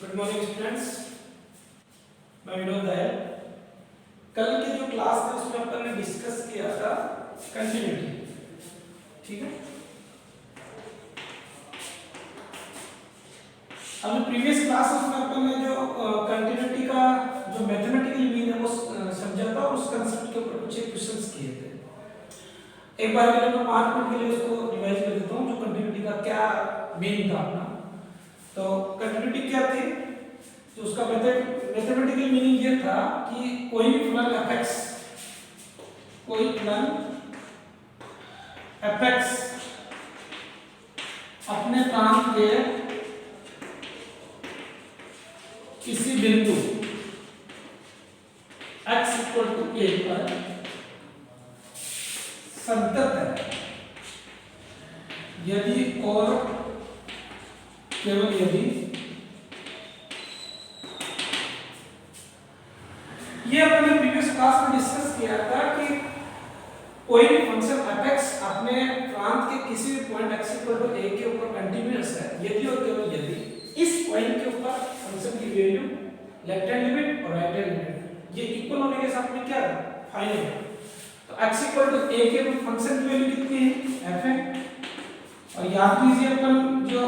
Good morning students, मैं विनोद दयाल। कल की जो क्लास थी उसमें अपन ने डिस्कस किया था कंटिन्यूटी, ठीक है। अब प्रीवियस क्लासेस में अपन ने जो कंटिन्यूटी का जो मैथमेटिकल मीन है वो समझा था और उस कंसेप्ट के ऊपर कुछ क्वेश्चंस किए थे। एक बार के लिए मैं 5 मिनट के लिए उसको रिवाइज कर देता हूँ, जो कंटिन्यूटी का क्या मीन था अपना। तो कंटिन्यूटी क्या थी, तो उसका मैथमेटिकल मीनिंग ये था कि कोई भी फलन fx अपने प्रांत के किसी बिंदु x इक्वल टू a पर संतत है यदि और केवल यदि ये अपन ने प्रीवियस क्लास में डिस्कस किया था कि कोई भी फंक्शन fx अपने प्रांत के किसी भी point x equal to a के ऊपर कंटीन्यूअस है यदि और केवल यदि इस पॉइंट के ऊपर फंक्शन की वैल्यू लेफ्ट हैंड लिमिट और राइट हैंड लिमिट ये इक्वल होने के साथ में क्या है, फाइनल है। तो x इक्वल टू a के ऊपर फंक्शन की वैल्यू कितनी है, f है। और याद कीजिए अपन जो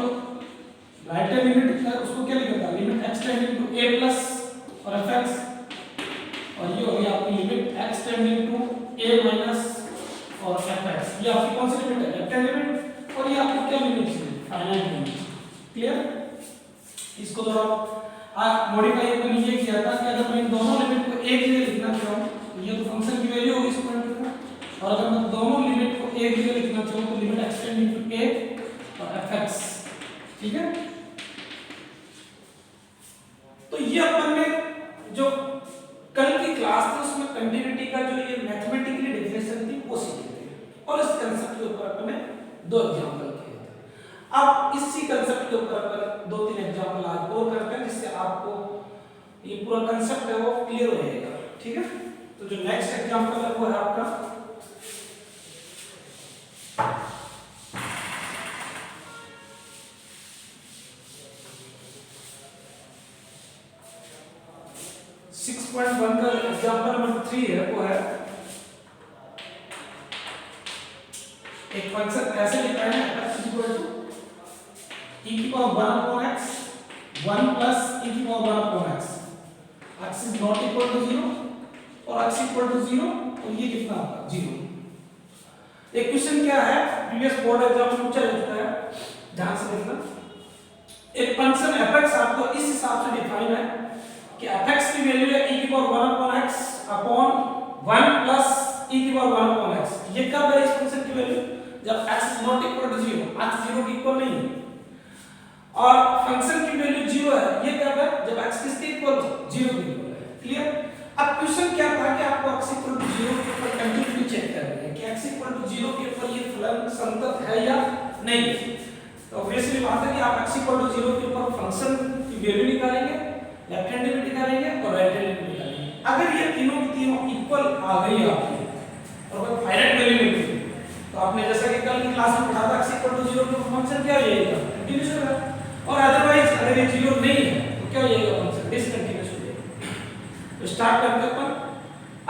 राइट हैंड लिमिट है उसको क्या लिखा था, limit x tending to a plus और fx, और ये हो गया आपकी limit x tending to a minus और fx। ये आपकी कौन सी लिमिट है, लेफ्ट हैंड लिमिट, और ये आपको क्या लिमिट है, फाइनाइट लिमिट। क्लियर। इसको तो आप मॉडिफाई अपन ये किया था कि अगर मैं इन दोनों लिमिट को एक जगह लिखना चाहूं तो ये तो फंक्शन की वैल्यू होगी इस पॉइंट पर, और अगर मैं दोनों लिमिट को एक जगह लिखना चाहूं तो limit x tending to a और fx, ठीक है। तो ये अपन ने जो कल की क्लास थी उसमें कंटिन्यूटी का जो ये मैथमेटिकली डेफिनेशन थी वो सीखी थी, और इस कांसेप्ट के ऊपर अपन ने 2 एग्जांपल किए थे। अब इसी कांसेप्ट के ऊपर अपन 2-3 एग्जांपल आज और करते हैं जिससे आपको ये पूरा कांसेप्ट है वो क्लियर हो जाएगा, ठीक है। तो जो नेक्स्ट एग्जांपल है वो है आपका 6.1 का एग्जांपल नंबर 3 है वो है एक फंक्शन ऐसे लिखा है x इक्वल टू e की power 1 upon x 1 plus e की power 1 upon x, x is not equal to 0 और x इक्वल टू 0, और ये कितना होगा 0। एक क्वेश्चन क्या है, प्रीवियस बोर्ड एग्जाम में पूछा जाता है, ध्यान से देखना। एक फंक्शन fx आपको इस हिसाब से डिफाइन है कि fx की वैल्यू है e की power 1 upon x upon 1 plus e की पावर 1 अपॉन x। ये कब है इस फंक्शन की वैल्यू, जब x is not equal to 0, x 0 के इक्वल नहीं है, और फंक्शन की वैल्यू 0 है, ये कब है, जब x किसके इक्वल हो, 0 के इक्वल है। क्लियर। अब क्वेश्चन क्या था कि आपको x इक्वल टू 0 के ऊपर कंटिन्यूटी चेक करनी है कि x इक्वल टू 0 के ऊपर ये फलन संतत है या नहीं। तो ऑब्वियसली बात है कि आप x इक्वल टू 0 के ऊपर फंक्शन की वैल्यू निकालेंगे, लेफ्ट हैंड लिमिट निकालेंगे और राइट हैंड लिमिट निकालेंगे। अगर ये तीनों की तीनों इक्वल आ गई आपकी और कोई फाइनाइट वैल्यू मिल गई तो आपने जैसा कि कल की क्लास में पढ़ा था x इक्वल टू 0 के ऊपर फंक्शन क्या हो जाएगा, कंटीन्यूअस होगा, और अदरवाइज अगर ये 0 नहीं है तो क्या हो जाएगा, फंक्शन डिसकंटीन्यूअस हो जाएगा। तो स्टार्ट करते हैं अपन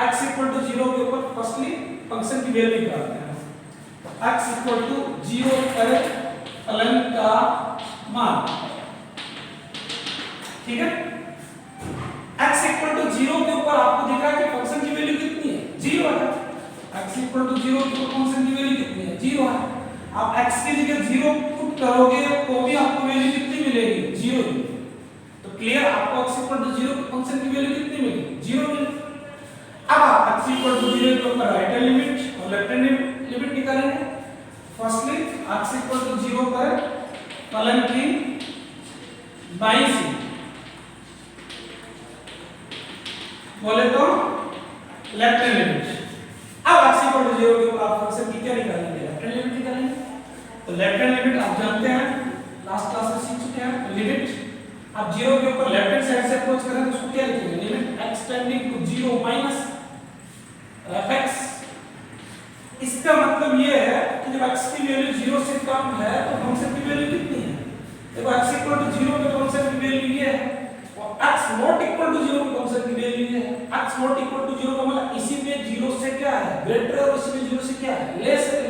x इक्वल टू 0 के ऊपर फर्स्टली फंक्शन की वैल्यू निकालते हैं। x इक्वल टू 0 पर फलन का मान, ठीक है। x इक्वल टू 0 के ऊपर आपको दिख रहा है कि फंक्शन की वैल्यू कितनी है, 0 है। x इक्वल टू 0 के ऊपर फंक्शन की वैल्यू कितनी है, 0 है। आप x की जगह 0 पुट करोगे तो भी आपको वैल्यू कितनी मिलेगी, 0 ही। तो क्लियर, आपको x इक्वल टू 0 के फंक्शन की वैल्यू कितनी मिलेगी, 0 मिलेगी। अब आप x इक्वल टू 0 के ऊपर राइट हैंड लिमिट और लेफ्ट हैंड लिमिट निकालेंगे। फर्स्टली x इक्वल टू 0 पर फलन की बाईं से बोले तो लेफ्ट हैंड लिमिट। अब x इक्वल टू 0 के ऊपर आप फंक्शन की क्या निकालेंगे, लेफ्ट हैंड लिमिट निकालेंगे। तो लेफ्ट हैंड लिमिट आप जानते हैं, लास्ट क्लास में सीख चुके हैं। लिमिट आप 0 के ऊपर लेफ्ट हैंड साइड से अप्रोच करें तो उसको क्या लिखेंगे, limit x tending to 0 minus fx। इसका मतलब ये है कि जब x की वैल्यू 0 से कम है तो फंक्शन की वैल्यू कितनी है, देखो x इक्वल टू 0 पे कांस्टेंट की वैल्यू ये है और x नॉट इक्वल टू 0 पे कांस्टेंट की वैल्यू ये है। x नॉट इक्वल टू 0 का मतलब इसी में 0 से क्या है ग्रेटर और इसी में 0 से क्या है लेस है।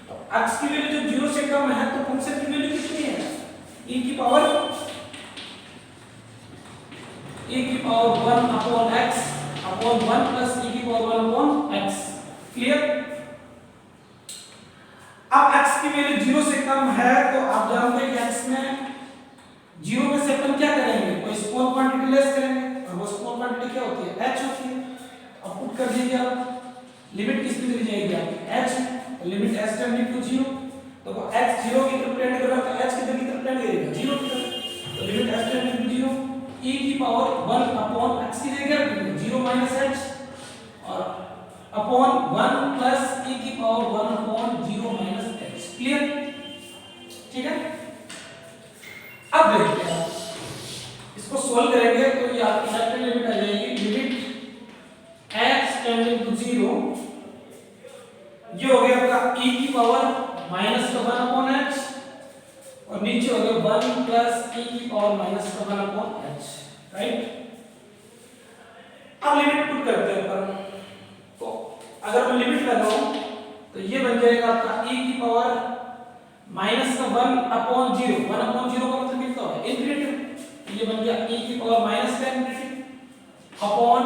तो x की वैल्यू जब 0 से कम है तो फंक्शन की वैल्यू कितनी है e की power 1 upon x upon 1 plus e की पावर 1 अपॉन x। क्लियर। अब x की वैल्यू 0 से कम है तो आप जानते हैं कि x में 0 में से अपन क्या करेंगे कोई स्मॉल क्वांटिटी लेस करेंगे और वो स्मॉल क्वांटिटी क्या होती है h होती है। अब पुट कर दीजिए आप लिमिट किस पे चली जाएगी आपकी h limit h tending to 0 तो x 0 की तरफ टेंड कर रहा है तो h कितने की तरफ टेंड करेगा 0 की तरफ तो limit h tending to 0 e की पावर 1 अपॉन x की जगह 0 माइनस h और अपॉन 1 प्लस e की power 1 upon 0 minus h। Clear. ठीक है। अब देखते हैं इसको सोल्व करेंगे तो ये आपकी लेफ्ट लिमिट आ जाएगी लिमिट x टेंडिंग टू 0 ये हो गया आपका e की पावर माइनस का 1 अपॉन h और नीचे हो गया 1 प्लस e की पावर माइनस का 1 अपॉन h। राइट। अब लिमिट पुट करते हैं अपन तो अगर मैं लिमिट लगाऊं तो ये बन जाएगा आपका e की पावर माइनस का 1 अपॉन 0 1 अपॉन 0 का मतलब कितना है इंफिनिटी ये बन गया e की पावर माइनस का इंफिनिटी अपॉन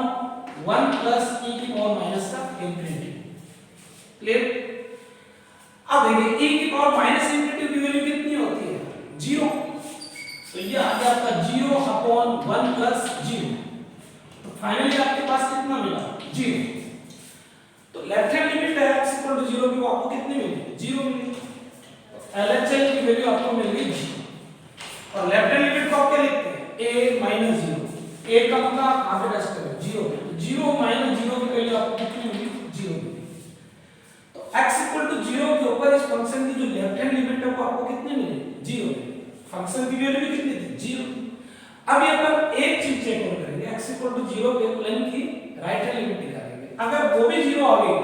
1 प्लस e की पावर माइनस का इंफिनिटी। क्लियर। अब देखिए e की पावर माइनस इंफिनिटी की वैल्यू कितनी होती है 0 तो ये आ गया आपका 0 अपॉन 1 प्लस 0 तो फाइनली आपके पास कितना मिला 0। तो लेफ्ट हैंड लिमिट है x इक्वल टू 0 की वो आपको कितनी मिली 0 मिली LHS की वैल्यू आपको मिल गई 0 और लेफ्ट हैंड लिमिट को आप क्या लिखते हैं a माइनस 0 a का मतलब आप आगे टेस्ट करें 0 0 माइनस 0 की वैल्यू आपको कितनी मिली 0 मिली। तो x इक्वल टू 0 के ऊपर इस फंक्शन की जो लेफ्ट हैंड लिमिट है वो आपको कितनी मिली 0 मिली। फंक्शन की वैल्यू भी कितनी थी 0। अब ये अपन एक चीज चेक आउट करेंगे x इक्वल टू 0 पे प्लेन की राइट हैंड लिमिट निकालेंगे अगर वो भी 0 आ गई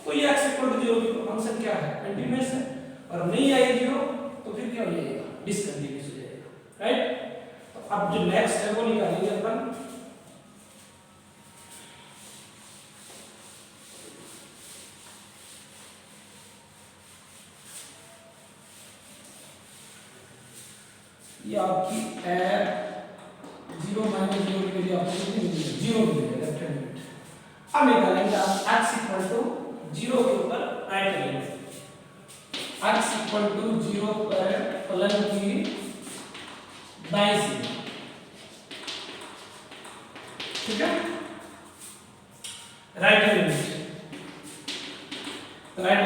तो ये x इक्वल टू 0 की फंक्शन क्या है कंटीन्यूअस है और नहीं आई 0 तो फिर क्या हो जाएगा डिसकंटीन्यूअस हो जाएगा। राइट। तो अब जो नेक्स्ट है वो निकालेंगे अपन ये आपकी 0 माइनस 0 के लिए आपको कितनी मिलेगी 0 मिलेगा लेफ्ट हैंड लिमिट। अब निकालेंगे आप x इक्वल टू 0 के ऊपर right hand limit x equal to 0 पर फलन की दाईं सीमा। ठीक है। राइट हैंड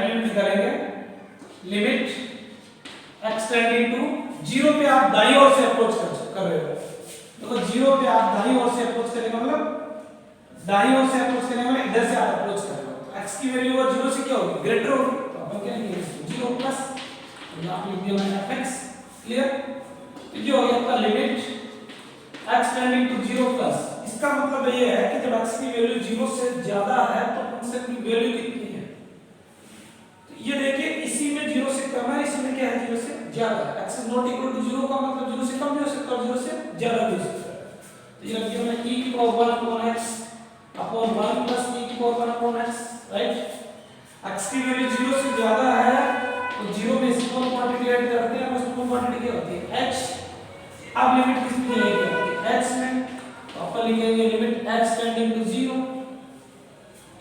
लिमिट करेंगे लिमिट x टेंडिंग टू 0 पे आप दाईं ओर से अप्रोच कर रहे हो तो 0 पे आप दाईं ओर से अप्रोच करेंगे मतलब दाईं ओर से अप्रोच करने वाले इधर से आप अप्रोच कर रहे हो तो x की वैल्यू 0 से क्या होगी ग्रेटर होगी तो अपन क्या लिखेंगे 0 प्लस यहाँ पे लिख दिया मैंने fx। क्लियर। तो ये हो गया आपका limit x tending to 0 plus इसका मतलब ये है कि जब x की वैल्यू 0 से ज्यादा है तो फंक्शन की वैल्यू कितनी है तो ये देखिए इसी में 0 से कम है इसी में क्या है 0 से ज्यादा है। x is not equal to 0 का मतलब 0 से कम भी हो सकता है और 0 से ज्यादा भी हो सकता है। तो ये लिख दिया मैंने e की power 1 upon x upon 1 plus e की power 1 upon x। Right. x की वैल्यू 0 से ज्यादा है तो 0 में स्मॉल क्वांटिटी ऐड करते हैं तो स्मॉल क्वांटिटी क्या होती है h। अब लिमिट किस में जाएगी x में तो अपन लिखेंगे लिमिट x टेंडिंग टू 0।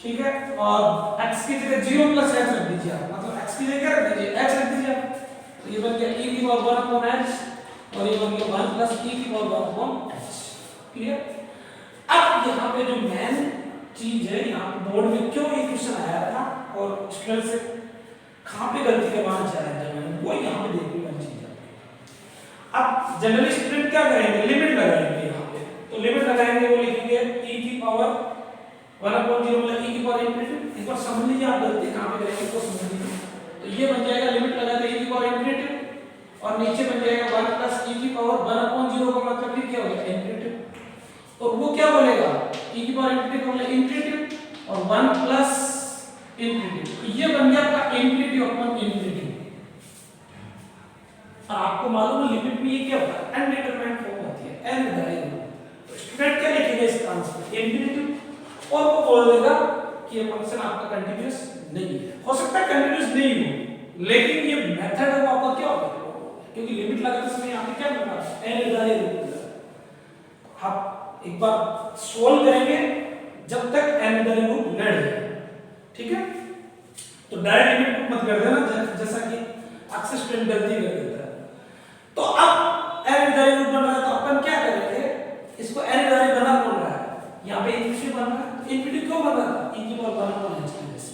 ठीक है। और x की जगह 0 प्लस h रख दीजिए आप मतलब x की जगह रख दीजिए h रख दीजिए तो ये बन गया e की पावर 1 अपॉन h और ये बन गया 1 प्लस e की पावर 1 अपॉन h। क्लियर। अब यहाँ पे जो मेन चीज है यहाँ पे बोर्ड में क्यों ये क्वेश्चन आया था और स्टूडेंट से कहाँ पे गलती करवाना चाह रहे थे वो यहाँ पे देखने वाली चीज है। अब जनरली स्टूडेंट क्या करेंगे लिमिट लगाएंगे यहाँ पे तो लिमिट लगाएंगे वो लिखेंगे e की पावर 1 अपॉन 0 मतलब e की पावर इंफिनिटी। एक बार समझ लीजिए आप गलती कहाँ पे करेंगे तो समझ लीजिए तो ये बन जाएगा लिमिट लगा दे e की पावर इंफिनिटी और नीचे बन जाएगा 1 प्लस e की पावर 1 अपॉन 0 का मतलब फिर क्या होगा इंफिनिटी और वो क्या बोलेगा e की पावर इंफिनिटी का मतलब इंफिनिटी और 1 प्लस इंफिनिटी तो ये बन गया आपका इंफिनिटी अपॉन इंफिनिटी। और आपको मालूम है लिमिट में ये नहीं हो, लेकिन ये मेथड है वो आपका क्या होगा, क्योंकि लिमिट लगाते समय यहाँ पे क्या मिल रहा है, अनिर्धारित रूप मिल रहा है। आप एक बार सोल्व करेंगे जब तक अनिर्धारित रूप न रहे, ठीक है। तो डायरेक्ट लिमिट मत कर देना, जैसा कि अक्सर स्टूडेंट गलती कर देता है। तो अब अनिर्धारित रूप बन रहा है, तो अपन क्या करेंगे, इसको अनिर्धारित बना कौन रहा है, यहाँ पे इनफिनिटी बन रहा है, तो इनफिनिटी क्यों बन रहा था, e की पावर 1 अपॉन h की वजह से,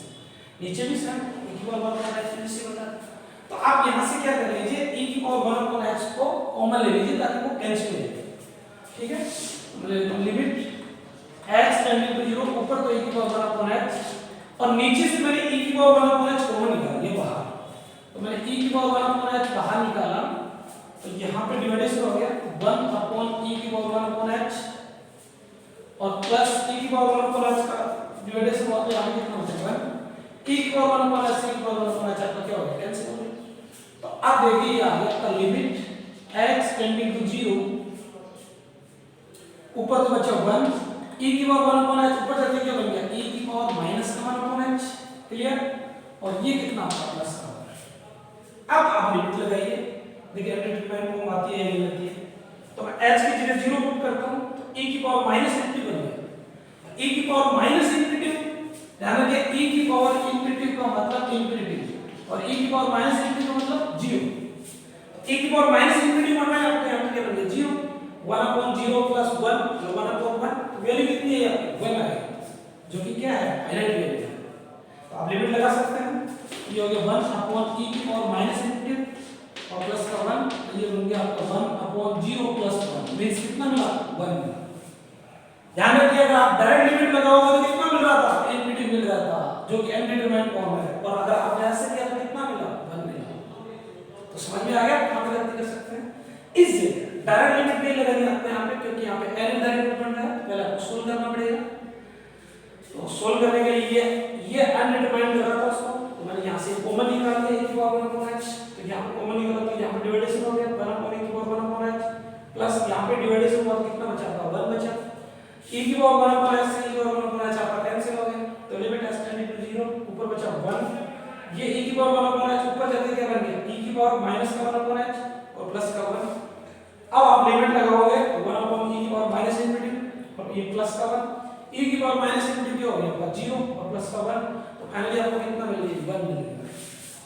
नीचे भी सेम e की पावर 1 अपॉन h की वजह से बना। तो आप यहाँ से क्या कर लीजिए, e की पावर 1 अपॉन h को कॉमन ले लीजिए ताकि वो कैंसिल हो जाए, ठीक है। मतलब लिमिट h टेंडिंग टू 0, ऊपर तो e की पावर 1 अपॉन h और नीचे से मैंने e की पावर 1 अपॉन h कॉमन निकाला, ये बाहर, तो मैंने e की पावर 1 अपॉन h बाहर निकाला, तो यहाँ पे डिवाइडेशन हो गया 1 अपॉन e की पावर 1 अपॉन h और प्लस e की पावर 1 अपॉन h का डिवाइडेशन हुआ, तो यहाँ पे कितना बचेगा, e की पावर 1 अपॉन h e की पावर 1 अपॉन h आपका क्या हो गया, कैंसिल हो गया। तो अब देखिए ये आ गया आपका लिमिट x टेंडिंग टू 0, ऊपर तो बचा 1 e की पावर 1 अपॉन h, ऊपर जाके क्या बन गया e की power minus 1 upon h, clear. और ये कितना आपका प्लस का होगा। अब आप लिमिट लगाइए, देखिए लिमिट में फॉर्म आती है नहीं आती है, तो मैं h की जगह 0 पुट करता हूं, तो e की पावर माइनस इंफिनिटी बन गया, e की पावर माइनस इंफिनिटी, ध्यान रखिए e की पावर इंफिनिटी का मतलब इंफिनिटी और e की पावर माइनस इंफिनिटी का मतलब 0, e की पावर माइनस इंफिनिटी बन रहा है आपको, यहाँ पे क्या बन गया 0, 1 अपॉन 0 प्लस 1 1 अपॉन 1, वैल्यू कितनी है आपकी 1 आएगी, जो कि क्या है फाइनाइट वैल्यू है। तो आप लिमिट लगा सकते हैं, ये हो गया 1 अपॉन e की पावर माइनस इंफिनिटी और प्लस का 1, ये बन गया आपका 1 अपॉन 0 प्लस 1, मींस कितना मिला 1 मिला। ध्यान रखिए अगर आप डायरेक्ट लिमिट लगाओगे तो कितना मिल रहा था, इंफिनिटी मिल रहा था, जो कि अनडिटरमाइंड फॉर्म है, और अगर आपने ऐसे किया तो कितना मिला 1 मिला। तो समझ में आ गया, कहां पे गलती कर सकते हैं, इस जगह डायरेक्ट लिमिट नहीं लगानी आपको यहाँ पे, क्योंकि यहाँ पे अनडिटरमाइंड रूप बन रहा है, पहले आपको सोल्व करना पड़ेगा। तो सोल्व करने के लिए ये अनडिटरमाइंड कर रहा था उसको, तो मैंने यहाँ से कॉमन निकाल दिया e की पावर 1 अपॉन h, तो यहाँ पे कॉमन निकाला तो यहाँ पे डिवाइडेशन हो गया 1 अपॉन e की पावर 1 अपॉन h, प्लस यहाँ पे डिवाइडेशन हुआ तो कितना बचा था 1 बचा, e की पावर 1 अपॉन h से e की पावर 1 अपॉन h आपका कैंसिल हो गया, तो लिमिट h टेंडिंग टू 0, ऊपर बचा 1, ये e की पावर 1 अपॉन h ऊपर जाके क्या बन गया e की पावर माइनस का 1 अपॉन h और प्लस का 1। अब आप लिमिट लगाओगे 1 अपॉन e की पावर माइनस इंफिनिटी और ये प्लस का 1, e की पावर माइनस इंफिनिटी क्या हो गया आपका 0 और प्लस का 1, तो फाइनली आपको कितना मिल गया 1 मिल गया।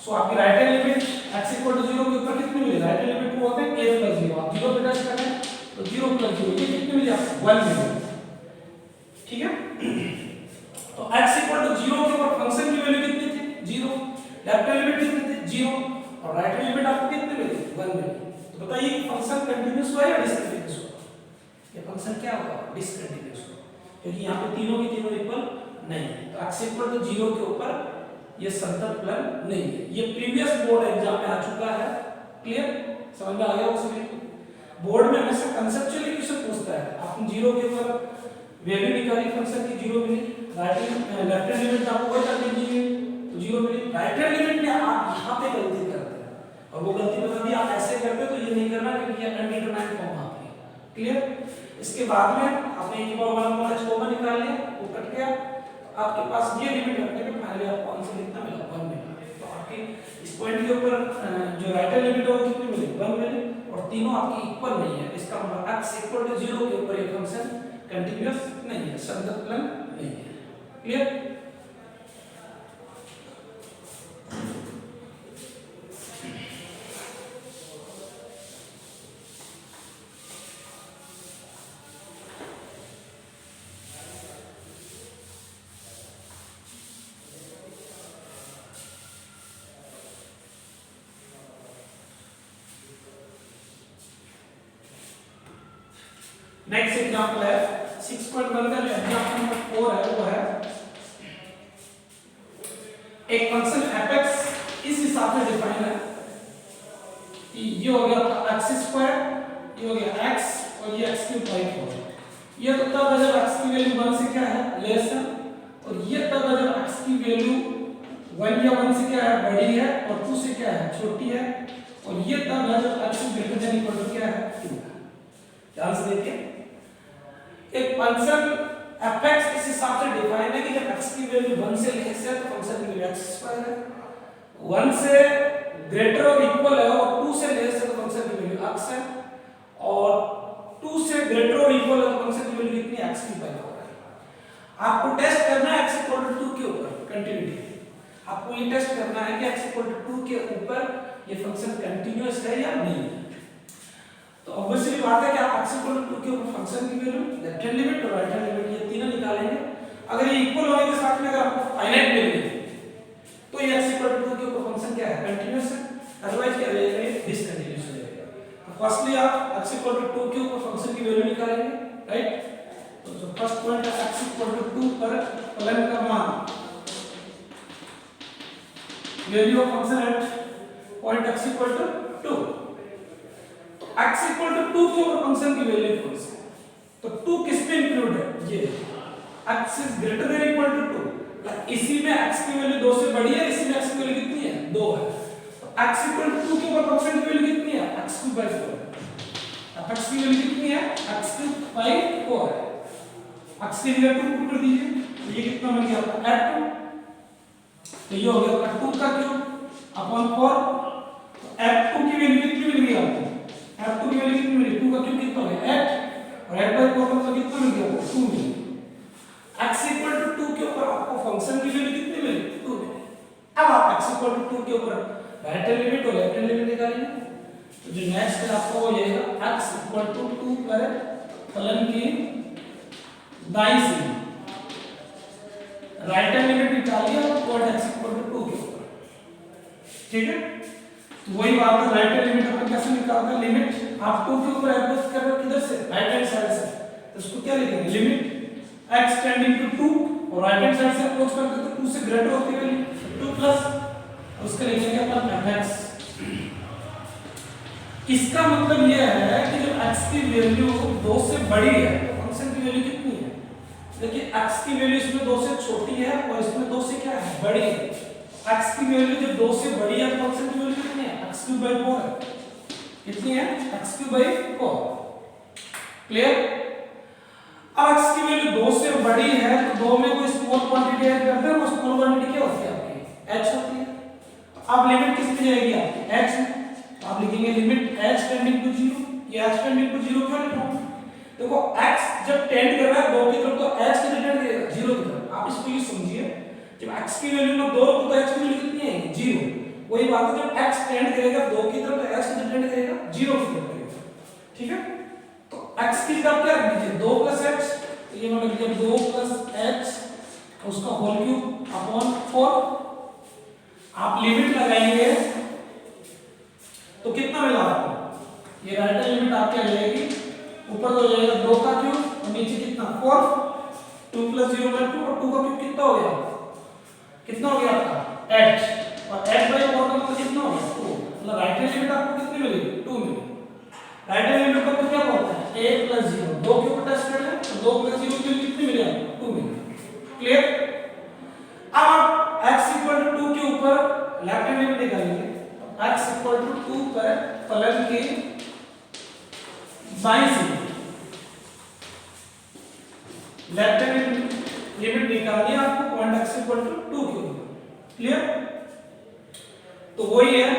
सो आपकी राइट हैंड लिमिट x 0 के ऊपर कितनी मिली, राइट हैंड लिमिट को बोलते हैं a प्लस 0, आप 0 पे टच करें तो 0 प्लस 0 ये कितनी मिली आपको 1 मिली, ठीक है। तो x 0 के ऊपर फंक्शन की वैल्यू कितनी थी 0, लेफ्ट हैंड लिमिट कितनी थी 0 और राइट हैंड लिमिट आपको कितनी मिली 1 मिली। तो बताइए फंक्शन कंटीन्यूअस हुआ या डिसकंटीन्यूअस हुआ, ये फंक्शन क्या होगा डिसकंटीन्यूअस हुआ, क्योंकि यहाँ पे तीनों के तीनों इक्वल नहीं है, तो x 0 के ऊपर ये संततफलन नहीं है। ये प्रीवियस बोर्ड एग्जाम में आ चुका है, क्लियर, समझ में आ गया हो सभी को। बोर्ड में हमेशा कंसेप्चुअली क्वेश्चन पूछता है, आपने 0 के ऊपर वैल्यू निकाली फंक्शन की 0 मिली, राइट लेफ्ट हैंड लिमिट आपको वही कर दीजिए तो 0 मिली, राइट हैंड लिमिट में आप यहाँ पे गलती करते हैं और वो गलती बता दी आप ऐसे करते हो तो ये नहीं करना, क्योंकि ये अनडिटरमाइंड फॉर्म आती है, क्लियर। इसके बाद में आपने e की पावर 1 अपॉन h कॉमन निकाल लिया, वो कट गया, आपके पास ये लिमिट रखने पे फाइनली आपको आंसर कितना मिला 1 मिला। तो आपके इस पॉइंट के ऊपर जो राइट हैंड लिमिट है वो कितनी मिली 1 मिली, और तीनों आपकी इक्वल नहीं है, इसका मतलब x 0 के ऊपर ये फंक्शन कंटीन्यूअस नहीं है, संततफलन नहीं है, क्लियर। नेक्स्ट एग्जांपल है 6.1 का जो एग्जांपल नंबर 4 है वो है एक फंक्शन f(x) इस हिसाब से डिफाइन है कि ये हो गया आपका x², ये हो गया x और ये x³ टाइप हो गया, ये तो तब है जब x की वैल्यू 1 से क्या है लेस है, और ये तब है जब x की वैल्यू 1 या 1 से क्या है बड़ी है और 2 से क्या है छोटी है, और ये तब है जब x greater than equal to क्या है 2 है। ध्यान से देखिए एक फंक्शन f(x) इस हिसाब से डिफाइन है कि जब x की वैल्यू 1 से लेस है तो फंक्शन की वैल्यू x² है, 1 से ग्रेटर और इक्वल है और 2 से लेस है तो फंक्शन की वैल्यू x है, और 2 से ग्रेटर और इक्वल है तो फंक्शन की वैल्यू कितनी x की पावर है। आपको टेस्ट करना है x इक्वल टू 2 के ऊपर कंटिन्यूटी, आपको ये टेस्ट करना है कि x इक्वल टू 2 के ऊपर ये फंक्शन कंटिन्यूअस है या नहीं है। तो ऑब्वियसली बात है कि आप x इक्वल टू 2 के ऊपर फंक्शन की वैल्यू, लेफ्ट हैंड लिमिट और राइट हैंड लिमिट ये तीनों निकालेंगे। अगर ये इक्वल होने के साथ में अगर आपको फाइनाइट मिल गई तो ये x इक्वल टू 2 के ऊपर फंक्शन क्या है, कंटीन्यूअस है, अदरवाइज क्या रहेगा, ये डिसकंटीन्यूअस हो जाएगा। तो फर्स्टली आप x इक्वल टू 2 के ऊपर फंक्शन की वैल्यू निकालेंगे, राइट। तो जो फर्स्ट पॉइंट है x इक्वल टू 2 पर फलन का मान, value of function at point x equal to 2। तो x इक्वल टू 2 के ऊपर फंक्शन की वैल्यू कौन सी है, तो 2 किस में इंक्लूड है, ये x is greater than equal to 2, इसी में x की वैल्यू 2 से बड़ी है, इसी में x की वैल्यू कितनी है, 2 है। तो x इक्वल टू 2 के ऊपर फंक्शन की वैल्यू कितनी है, x³ 4। अब x की वैल्यू कितनी है, x³ 4 है। x की जगह 2 पुट कर दीजिए, तो ये कितना बन गया आपका f2, तो ये हो गया आपका 2 का क्यूब अपॉन 4। तो f2 की वैल्यू कितनी मिल गई आपको, f2 की वैल्यू कितनी मिली, 2 का क्यूब कितना हो गया 8, और 8/4 का मतलब कितना मिल गया आपको 2 मिल गया। x इक्वल टू 2 के ऊपर आपको फंक्शन की वैल्यू कितनी मिली, 2 मिली। अब आप x इक्वल टू 2 के ऊपर राइट हैंड लिमिट और लेफ्ट हैंड लिमिट निकालेंगे, तो जो नेक्स्ट है आपको वो ये है x इक्वल टू 2 पर फलन की दाईं सीमा, राइट हैंड लिमिट निकालिए और पॉइंट x इक्वल टू 2 के ऊपर, ठीक है। तो वही बात है, राइट हैंड लिमिट अपन कैसे निकालते हैं, लिमिट आप 2 के ऊपर अप्रोच कर रहे हो किधर से, राइट हैंड साइड से, तो इसको क्या लिखेंगे, लिमिट x टेंडिंग टू 2, और राइट हैंड साइड से अप्रोच करते तो 2 से ग्रेटर होती है वैल्यू 2 प्लस, उसका लिखेंगे अपन fx। इसका मतलब यह है कि जब x की वैल्यू 2 से बड़ी है तो फंक्शन की वैल्यू कितनी है, देखिए x की वैल्यू इसमें 2 से छोटी है और इसमें 2 से क्या है, बड़ी है। x की वैल्यू जब 2 से बड़ी है तो फंक्शन की वैल्यू कितनी है, x³ 4 है, कितनी है, x³ 4, क्लियर। अब x की वैल्यू 2 से बड़ी है तो 2 में कोई स्मॉल क्वांटिटी ऐड करते हैं, वो स्मॉल क्वांटिटी क्या होती है आपकी, h होती है। अब लिमिट किस पे जाएगी आपकी, h में, तो आप लिखेंगे लिमिट h टेंडिंग टू 0, ये h टेंडिंग टू 0 क्यों लिखा हूं, देखो x जब टेंड कर रहा है 2 की तरफ तो h किधर टेंड करेगा, 0 की तरफ। आप इसको ये समझिए, जब x की वैल्यू में 2 रखो तो h की वैल्यू कितनी आएगी, 0। वही बात है, जब x टेंड करेगा 2 की तरफ तो h किधर टेंड करेगा, 0 की तरफ करेगा, ठीक है। तो x की जगह क्या रख दीजिए, 2 + h, तो ये मतलब कि 2 + h उसका होल क्यूब अपॉन 4। आप लिमिट लगाएंगे तो कितना मिला आपको, ये राइट हैंड लिमिट आपकी आ जाएगी, ऊपर हो जाएगा 2 का क्यूब और नीचे कितना 4, 2 + 0/2, और 2 का क्यूब कितना हो गया, कितना हो गया आपका 8, और 8/4 का मतलब कितना हो गया 2, मतलब राइट हैंड लिमिट आपको कितनी मिलेगी, 2 मिलेगी। राइट हैंड लिमिट का क्या होता है, a + 0, 2 के ऊपर टेस्ट करें तो 2 + 0 की कितनी मिली आपको, 2 मिली, क्लियर। अब आप x = 2 के ऊपर लेफ्ट हैंड लिमिट निकालेंगे, तो x = 2 पर फलन की बाईं सीमा, लेफ्ट हैंड लिमिट निकालनी है आपको पॉइंट x = 2 के ऊपर, क्लियर। तो वही है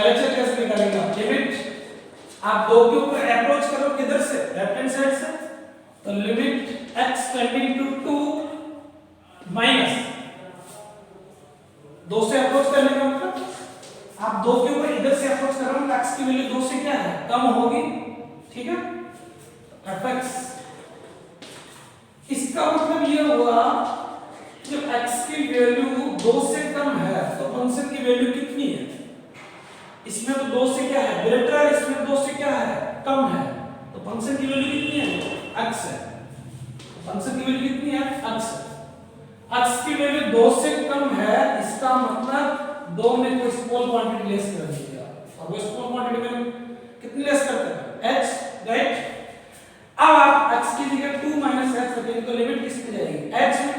LHS कैसे निकालेंगे, लिमिट आप 2 के ऊपर अप्रोच करो किधर से, लेफ्ट हैंड साइड से, तो limit x tending to 2 minus 2 से अप्रोच करने का मतलब आप 2 के ऊपर इधर से अप्रोच कर रहे हो, x की वैल्यू 2 से क्या है, कम होगी, ठीक है, fx। इसका मतलब ये हुआ जब x की वैल्यू 2 से कम है तो फंक्शन की वैल्यू कितनी है, इसमें तो 2 से क्या है, ग्रेटर है, इसमें 2 से क्या है, कम है, तो फंक्शन की वैल्यू कितनी है, x है। फंक्शन की वैल्यू कितनी है, x है। x की वैल्यू 2 से कम है, इसका मतलब 2 में कोई स्मॉल क्वांटिटी लेस कर दीजिए, और वो स्मॉल क्वांटिटी में कितनी लेस करते हैं, h, राइट। अब आप x की जगह 2 - h रखेंगे तो लिमिट किस पे जाएगी, h में,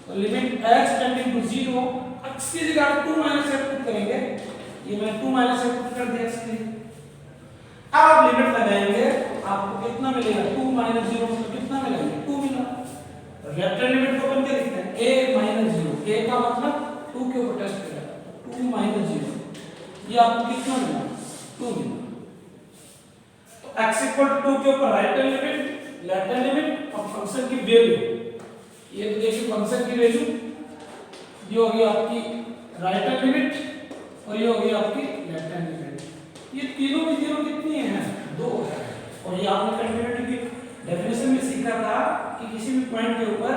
तो limit h tending to 0, x की जगह आप 2 - h पुट करेंगे, ये मैंने 2 - h पुट कर दिया x की। अब आप लिमिट लगाएंगे आपको कितना मिलेगा, 2 - 0 मतलब कितना मिलेगा, 2 मिला। लेफ्ट हैंड लिमिट को अपन क्या लिखते हैं, a - 0, a का मतलब 2 के ऊपर टेस्ट करेगा, 2 2 माइनस 0, ये आपको कितना मिला? 2 मिला। तो x इक्वल टू 2 के ऊपर right hand limit, left hand limit और फंक्शन की वैल्यू, ये तो देखिए फंक्शन की वैल्यू, ये होगी आपकी राइट हैंड लिमिट और ये होगी आपकी लेफ्ट हैंड लिमिट। ये तीनों की तीनों कितनी है? 2 है। और ये आपने कंटिन्यूटी की डेफिनेशन में सीखा था कि किसी भी पॉइंट के ऊपर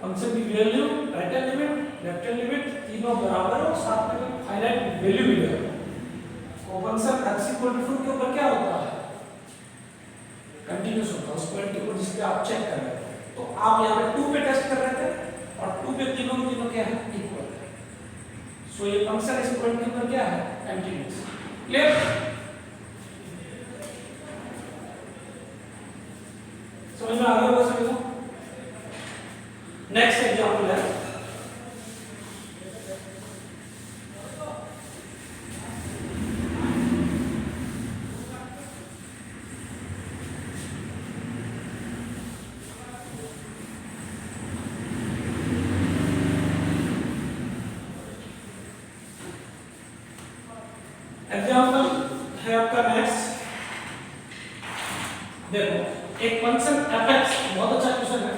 फंक्शन की value, right hand limit, left hand limit तीनों बराबर और साथ में कोई फाइनाइट वैल्यू भी है। तो फंक्शन x इक्वल टू 2 के ऊपर क्या होता है? कंटीन्यूअस होता है उस पॉइंट के ऊपर जिस पे आप चेक कर रहे थे। तो आप यहां पे 2 पे टेस्ट कर रहे थे और 2 पे तीनों के तीनों क्या है? इक्वल है। सो ये फंक्शन इस पॉइंट के ऊपर क्या है? कंटीन्यूअस। क्लियर? समझ में आ गया होगा सभी को? नेक्स्ट एग्जांपल है, एग्जांपल है आपका नेक्स्ट। देखो एक फंक्शन fx, बहुत अच्छा क्वेश्चन है।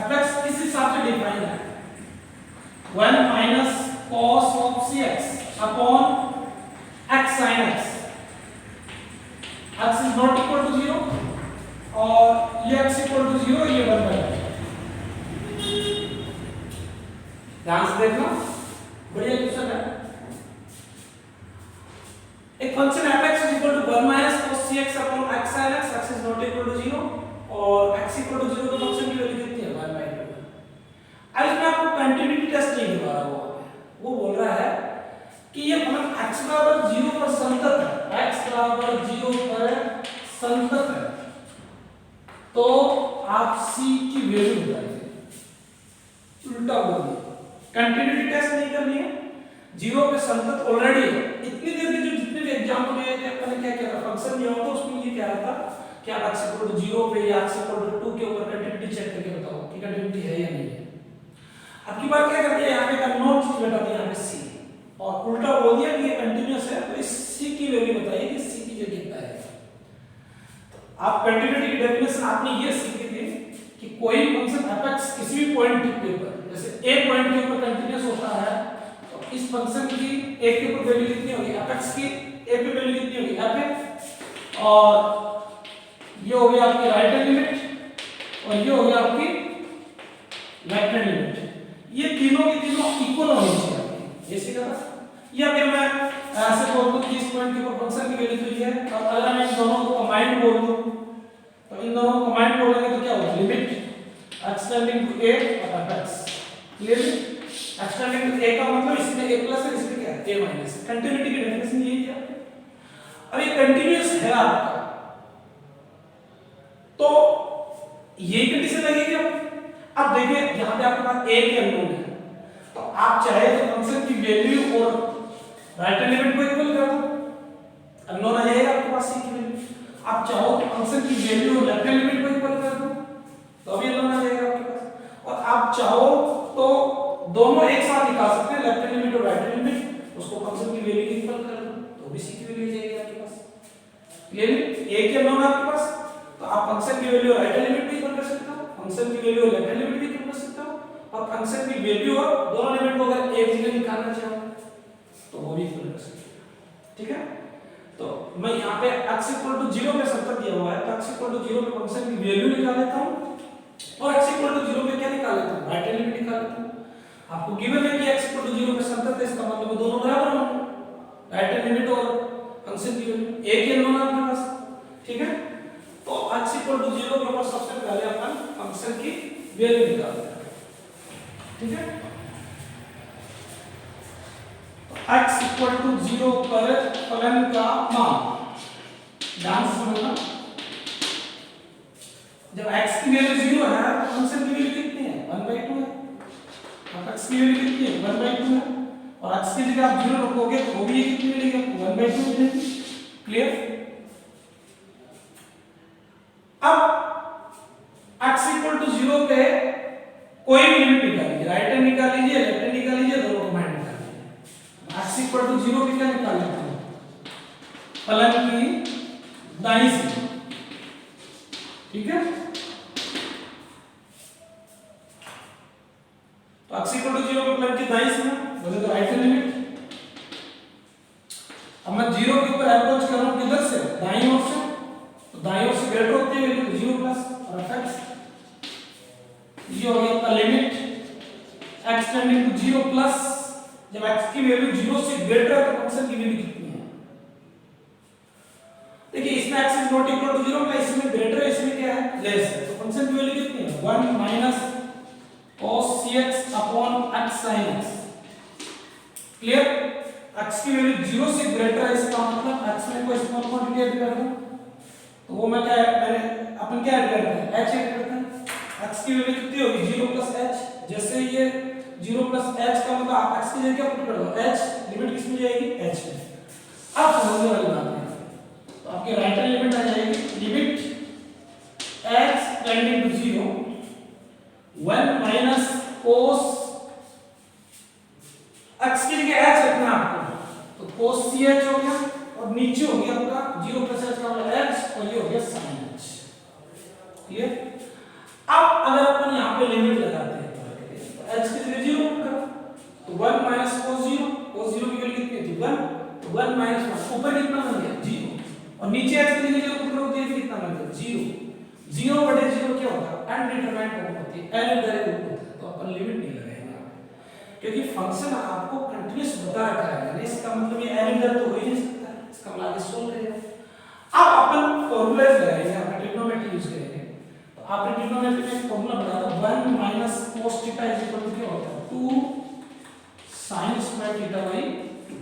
fx किस हिसाब से डिफाइन है? 1 minus cos of cx upon x sin x। x is not equal to 0 और ये x इक्वल टू 0, ये 1 बाय। ध्यान से देखना, बढ़िया क्वेश्चन है। एक function fx is equal to 1 minus cos cx upon x sin x, x is not equal to 0 और x equal to 0 का फंक्शन की वैल्यू कितनी है? 1 by 2। अब इसमें आपको कंटिन्यूटी टेस्ट नहीं करवा रहा वो बोल रहा है कि ये फंक्शन x बराबर 0 पर संतत है, x बराबर 0 पर संतत है, तो आप c की वैल्यू बताइए। उल्टा बोल दिया, कंटिन्यूटी टेस्ट नहीं करनी है, 0 पे संतत ऑलरेडी है। इतनी देर के जो जितने भी एग्जांपल में अपने क्या किया था, फंक्शन दिया होता उसमें ये कह रहा था कि आप x इक्वल टू 0 पे या x इक्वल टू 2 के ऊपर कंटिन्यूटी चेक करके बताओ कि कंटिन्यूटी है या नहीं है। अब की बात क्या कर दिया, यहाँ पे अननोन चीज बैठा दिया, यहाँ पे c और उल्टा बोल दिया कि ये कंटीन्यूअस है, तो इस c की वैल्यू बताइए कि c की वैल्यू कितना है। आप कंटिन्यूटी की डेफिनेशन आपने ये सीखी थी कि कोई फंक्शन fx किसी भी पॉइंट के ऊपर, जैसे a पॉइंट के ऊपर कंटीन्यूअस होता है, इस फंक्शन की a के ऊपर वैल्यू कितनी होगी? fx की a पे वैल्यू कितनी होगी? f, और ये हो गया आपकी राइट हैंड लिमिट और ये हो गया आपकी लेफ्ट हैंड लिमिट। ये तीनों की तीनों इक्वल होनी चाहिए, ऐसे कहा। या फिर मैं ऐसे बोल दूं कि इस पॉइंट के ऊपर फंक्शन की वैल्यू तो ये है, और अगर मैं इन दोनों को कंबाइंड बोल दूं तो इन दोनों को कंबाइंड बोलेंगे तो क्या होगा? Limit x tending to a और fx। Clearly x tending to a का मतलब इसमें a प्लस है, इसमें क्या है? a minus. कंटिन्यूटी की डेफिनेशन यही है। अब ये कंटीन्यूअस है आपका, तो यही कंडीशन लगेगी। अब देखिए यहां पे आपके पास a के अननोन है, तो आप चाहे तो फंक्शन की वैल्यू और राइट हैंड लिमिट को इक्वल कर दो, अननोन आ जाएगा आपके पास c की वैल्यू। आप चाहो तो फंक्शन की वैल्यू और लेफ्ट हैंड लिमिट को इक्वल कर दो, तो भी अननोन आ जाएगा आपके पास। और आप चाहो तो दोनों एक साथ निकाल सकते हैं, लेफ्ट हैंड लिमिट और राइट हैंड लिमिट, उसको फंक्शन की वैल्यू इक्वल कर दो, तो भी c की वैल्यू आ जाएगी आपके पास। क्लियरली a के अननोन आपके पास, तो आप फंक्शन की वैल्यू और राइट हैंड लिमिट भी इक्वल कर सकते हो, फंक्शन की वैल्यू और लेफ्ट हैंड लिमिट भी इक्वल कर सकते हो, और फंक्शन की वैल्यू और दोनों लिमिट को अगर एक जगह निकालना चाहो तो वो भी इक्वल कर सकते हो। ठीक है, तो मैं यहाँ पे x इक्वल टू 0 पे संतत दिया हुआ है, तो x इक्वल टू 0 पे फंक्शन की वैल्यू निकाल लेता हूँ और x इक्वल टू 0 पे क्या निकाल लेता हूँ? राइट हैंड लिमिट निकाल लेता हूँ। आपको गिवन है कि x इक्वल टू 0 पे संतत है, इसका मतलब दोनों बराबर होंगे, राइट हैंड लिमिट और फंक्शन की वैल्यू। a के अननोन आपके पास, ठीक है, तो x इक्वल टू 0 के ऊपर सबसे पहले अपन फंक्शन की वैल्यू निकालते हैं। ठीक है, x इक्वल टू 0 पर फलन का मान, ध्यान से समझना, जब x की वैल्यू 0 है तो फंक्शन की वैल्यू कितनी है? 1/2 है। अब x की वैल्यू कितनी है? 1/2 है, और x की जगह आप 0 रखोगे तो वो भी कितनी मिलेगी आपको? 1/2 मिलेगी। क्लियर? अब x इक्वल टू 0 पे कोई भी लिमिट निकालिए, राइट हैंड निकाल लीजिए, लेफ्ट हैंड निकाल लीजिए, दोनों कंबाइंड निकाल लीजिए। x इक्वल क्या निकाल लेते हैं फलन की दाईं सीमा, ठीक है। तो x इक्वल टू 0 पे फलन की दाईं सीमा बोले तो राइट हैंड लिमिट। अब मैं 0 के ऊपर अप्रोच कर रहा हूं किधर से, दाईं ओर से, तो दाईं ओर से ग्रेटर होते हुए वैल्यू 0 प्लस और fx ये हो गया आपका limit x tending to 0 plus, जब x की वैल्यू 0 से ग्रेटर है तो फंक्शन की वैल्यू कितनी है, देखिए इसमें x is not equal to 0 का, इसमें ग्रेटर है, इसमें क्या है लेस है, तो फंक्शन की वैल्यू कितनी है 1 minus cos cx upon x sin x। Clear, x की वैल्यू 0 से ग्रेटर है, इसका मतलब x में कोई स्मॉल क्वांटिटी ऐड कर दूं तो वो मैं क्या मैंने अपन क्या ऐड करते हैं h ऐड करते हैं, x की वैल्यू कितनी होगी 0 प्लस h, जैसे ये 0 प्लस h का मतलब आप x की जगह क्या पुट कर दो h, लिमिट किस में जाएगी h में। अब समझने वाली बात है, तो आपके राइट हैंड लिमिट आ जाएगी limit x tending to 0 1 minus cos x की जगह h रखना आपको, तो cos ch हो गया और नीचे हो गया आपका 0 प्लस h का मतलब h और ये हो गया sin h। क्लियर, अब अगर अपन यहाँ पे लिमिट लगाते हैं तो h की जगह 0 पुट करो, तो 1 माइनस cos 0, cos 0 की वैल्यू कितनी थी 1, तो 1 माइनस 1 ऊपर कितना बन गया 0 और नीचे h की जगह 0 पुट करो तो ये कितना बन गया 0, 0 बटे 0 क्या होगा अनडिटरमाइंड फॉर्म होती है, अनडिटरमाइंड होता है, तो अपन लिमिट नहीं लगाएंगे क्योंकि फंक्शन आपको कंटीन्यूअस बता रखा है, इसका मतलब ये अनडिटरमाइंड तो हो ही नहीं सकता, इसका मतलब आगे सोल्व करेगा। अब अपन फॉर्मूलाज लगाएंगे, अपन ट्रिग्नोमेट्री यूज करेंगे, तो आपने ट्रिग्नोमेट्री में फॉर्मूला बताया 1 minus cos theta is equal to क्या होता है 2 sin स्क्वायर थीटा बाई 2।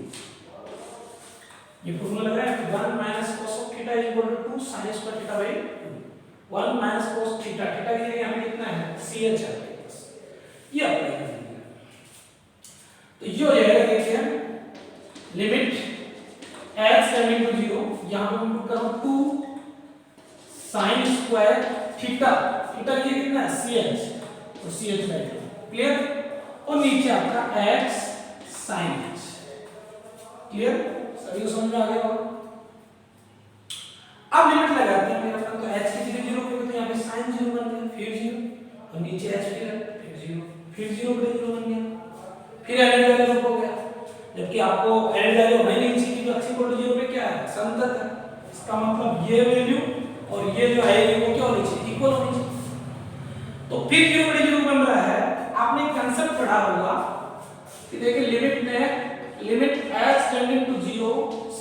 ये फॉर्मूला लग रहा है 1 minus cos theta is equal to 2 sin square theta by 2। 1 minus cos theta, theta की जगह हमें कितना है ch है बस, ये अप्लाई कर देंगे, तो ये हो जाएगा देखिए लिमिट x टेंडिंग टू 0, यहां पे हम पुट करो 2 sin स्क्वायर थीटा, थीटा की कितना है ch, तो ch बाय 2। क्लियर, और नीचे आपका x sin h। क्लियर, सभी को समझ में आ गया होगा। अब लिमिट लगाते हैं मेरा तो h की जगह 0 पे तो यहां पे sin 0 बन गया, फिर 0 और नीचे h फिर 0 बटे 0 बन गया, फिर एलिड वैल्यू हो गया, जबकि आपको एलिड वैल्यू होना ही नहीं चाहिए, तो x इक्वल टू 0 पे क्या है संतत है, इसका मतलब ये वैल्यू और ये जो है वो क्या होनी चाहिए इक्वल होनी चाहिए। तो फिर 0 बटे 0 बन रहा है, आपने एक कांसेप्ट पढ़ा होगा कि देखिए लिमिट में limit h tending to 0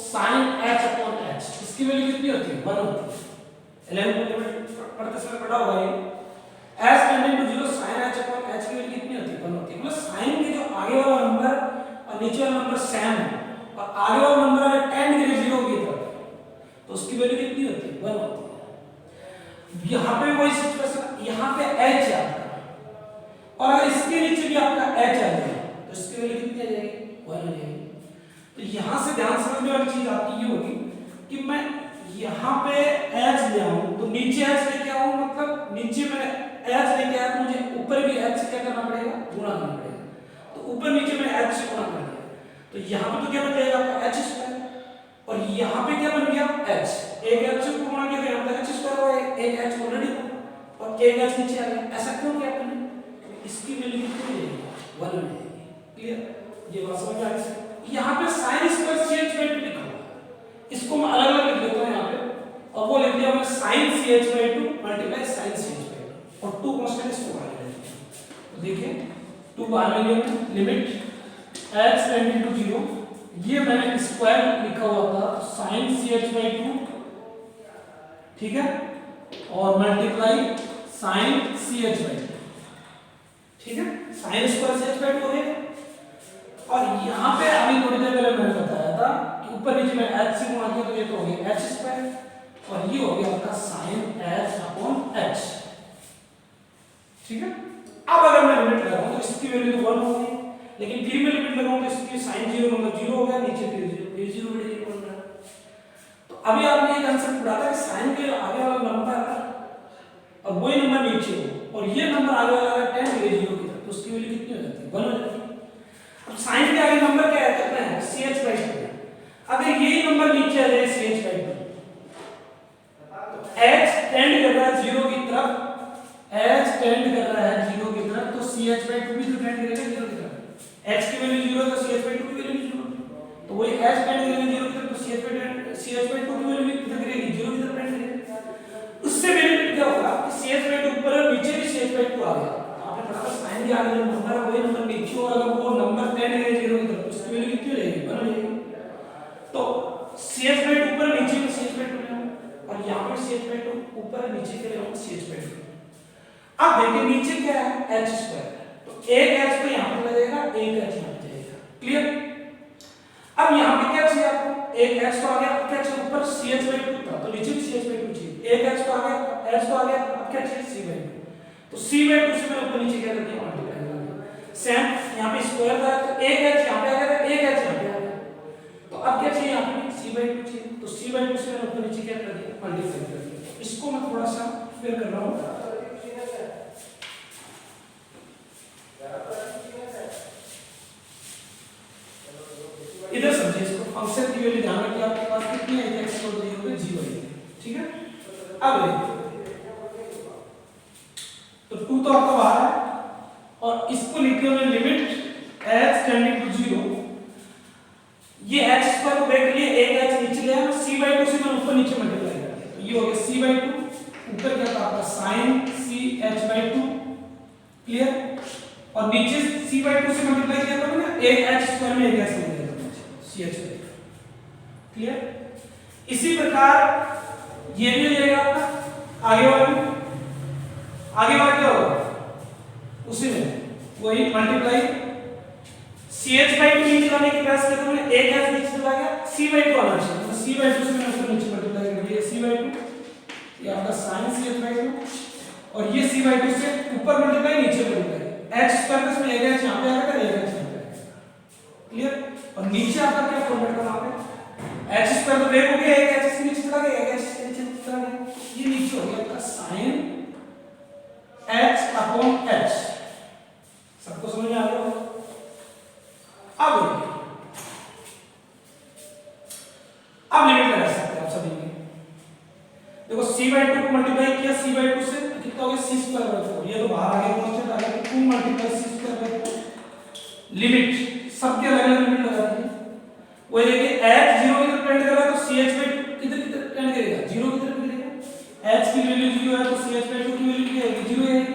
sin h upon h, इसकी वैल्यू कितनी होती है 1 होती है, 11 में लिमिट पढ़ते समय पढ़ा होगा ये, h tending to 0 sin h upon h की वैल्यू कितनी होती है 1 होती है, मतलब sin के जो आगे वाला नंबर और नीचे वाला नंबर सेम है और आगे वाला नंबर अगर टेंड करे 0 की तरफ तो उसकी वैल्यू कितनी होती है 1 होती है। यहाँ पे वही सिचुएशन, यहाँ पे h है और अगर इसके नीचे भी आपका h आ जाए तो इसकी वैल्यू कितनी आ जाएगी 1 हो जाएगी। तो यहाँ से ध्यान समझने वाली चीज आपकी ये होगी कि मैं यहाँ पे h ले आऊं तो नीचे h लेके आऊं, मतलब नीचे मैंने h लेके आया तो मुझे ऊपर भी h से क्या करना पड़ेगा गुणा करना पड़ेगा, तो ऊपर नीचे में h से गुणा कर दिया तो यहाँ पे तो क्या बन जाएगा आपका h स्क्वायर और यहाँ पे क्या बन गया h, एक h से गुणा किया तो यहाँ पे h स्क्वायर हुआ, एक h ऑलरेडी और एक h नीचे आ गया, ऐसा क्यों किया आपने, इसकी वैल्यू कितनी हो जाएगी 1 हो जाएगी। क्लियर, ये बात समझ आ गई। यहाँ पे sin स्क्वायर ch बाय 2 लिखा हुआ है, इसको मैं अलग अलग लिख देता हूँ यहाँ पे और वो लिख दिया मैंने sin ch by 2 multiply sin ch by 2 और 2 कांस्टेंट इसको बाहर ले लेते हैं, तो देखिए 2 बाहर ले लिया, लिमिट x टेंडिंग टू 0, ये मैंने स्क्वायर लिखा हुआ था sin ch बाय 2, ठीक है, और मल्टीप्लाई sin ch बाय 2, ठीक है, sin स्क्वायर ch बाय 2 हो गया। और यहाँ पे अभी थोड़ी देर पहले मैंने बताया था कि ऊपर नीचे में h से गुणा किया तो ये तो हो गया h स्क्वायर और ये हो गया आपका sin h अपॉन h, ठीक है। अब अगर मैं लिमिट लगाऊं तो इसकी वैल्यू तो 1 होगी, लेकिन फिर मैं लिमिट लगाऊं तो इसकी sin 0 मतलब 0 हो गया, नीचे फिर 0 बटे 0 बन रहा है। तो अभी आपने ये कांसेप्ट पढ़ा था कि sin के आगे वाला नंबर और वही नंबर नीचे हो और ये नंबर आगे वाला अगर 10 डिग्री 0 की तरफ तो उसकी वैल्यू कितनी हो जाती है 1 हो जाती है। अब sin के आगे नंबर क्या है कितना है ch बाय 2, अगर ये नंबर नीचे आ जाए ch/2 तो h टेंड कर रहा है 0 की तरफ, h टेंड कर रहा है 0 की तरफ, तो ch/2 भी तो टेंड करेगा 0 की तरफ। h की वैल्यू 0 है तो ch/2 की वैल्यू 0, तो वही h टेंड करेगा 0 की तरफ, तो ch/2 की वैल्यू कितना करेगी 0 की तरफ टेंड करेगा। उससे बेनिफिट क्या होगा कि ch/2 ऊपर और नीचे भी ch/2 आ गया, आपने फटाफट साइन के आगे जो नंबर है वही नंबर नीचे, और अगर वो नंबर टेंड करेगा 0 की तरफ तो उसकी वैल्यू कितनी हो जाएगी 1 हो जाएगी। तो ch/2 ऊपर नीचे में ch/2 ले और यहां पर ch/2 ऊपर नीचे के लिए हम ch/2। अब देखिए नीचे क्या है h², तो एक h तो यहां पर लगेगा, एक h यहां पे जाएगा, क्लियर। अब यहां पे क्या चाहिए आपको, एक h तो आ गया, अब क्या चाहिए ऊपर ch/2 था तो नीचे भी ch/2 चाहिए, एक h तो आ गया, h तो आ गया, अब क्या चाहिए c/2, तो c/2 से मैंने ऊपर नीचे क्या कर दिया मल्टीप्लाई कर दिया। सेम यहां पे स्क्वायर था तो एक h यहां पे आ गया, एक h यहां पे आ गया, तो अब क्या चाहिए यहां पे c/2 चाहिए, तो c/2 से मैंने ऊपर नीचे क्या कर दिया मल्टीप्लाई कर दिया। इसको मैं थोड़ा सा फिर कर रहा हूं, इधर समझिए इसको, फंक्शन की वैल्यू ध्यान रखिए आपके पास कितनी है x को 0 पे g बनेगी, ठीक है। अब तो 2 तो आपका बाहर है और इसको लिखते हैं लिमिट h टेंडिंग टू 0, ये h² को ब्रेक के लिए एक h नीचे ले आया, c/2 से मैं ऊपर नीचे मल्टीप्लाई कर दिया, तो ये हो गया c/2, ऊपर क्या था आपका sin ch/2, क्लियर, और नीचे c/2 से मल्टीप्लाई किया था ना, एक h² में एक h ले लिया था ch/2, क्लियर। इसी प्रकार ये भी हो जाएगा आपका, आगे वाला क्या होगा उसी में वही मल्टीप्लाई ch/2 नीचे लाने की प्रयास करते हैं, एक h नीचे चला गया, c/2 आना चाहिए, तो c/2 से मैंने उसको नीचे मल्टीप्लाई कर दिया, c/2 ये आपका sin ch/2 और ये c/2 से ऊपर मल्टीप्लाई नीचे मल्टीप्लाई, h² में एक h यहां पे आएगा, एक h यहां पे आएगा, क्लियर। और नीचे आपका क्या फॉर्मेट करना है, h² तो ब्रेक हो गया, एक h से नीचे चला गया, एक h से नीचे चला गया, ये नीचे हो गया आपका sin h/h, सबको समझ में आ गया। अब लिमिट लगा सकते हैं आप सभी में, देखो c/2 को मल्टीप्लाई किया c/2 से तो कितना हो गया c²/4, ये तो बाहर आ गया कॉन्स्टेंट आ गया, 2 × c²/4 लिमिट, सबके अलग अलग लिमिट लगा दी। वो देखिए h 0 की तरफ टेंड कर रहा है तो ch/2 किधर की तरफ टेंड करेगा 0 की तरफ करेगा, h की वैल्यू 0 है तो ch/2 की वैल्यू क्या आएगी 0 आएगी,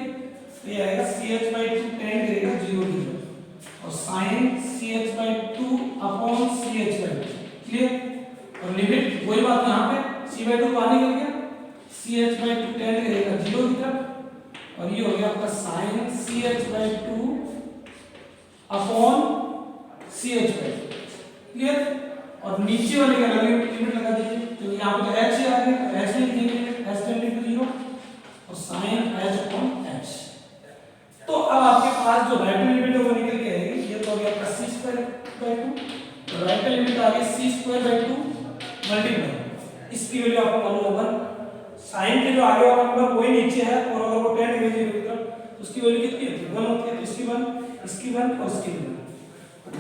तो ये आएगा ch/2 टेंड करेगा 0 की तरफ और sin ch/2 upon ch/2, clear. और लिमिट वही बात यहां पे c/2 बाहर निकल गया, ch/2 टेंड करेगा 0 की तरफ और ये हो गया आपका sin ch/2 upon ch/2, clear. और नीचे वाले का अलग लिमिट लगा दीजिए, तो यहां पे h आ गया, h में लिखेंगे h टेंडिंग टू 0 और sin h अपॉन h। तो अब आपके पास जो राइट लिमिट है वो निकल के आएगी, ये तो हो गया आपका c²/2, तो राइट लिमिट आ गई c²/2 मल्टीप्लाई, इसकी वैल्यू आपको मालूम होगा sin के जो आगे वाला नंबर वही नीचे है और अगर वो 10 डिवीजन की तरफ तो उसकी वैल्यू कितनी होती है 1 होती है, तो इसकी 1 और इसकी 1 ×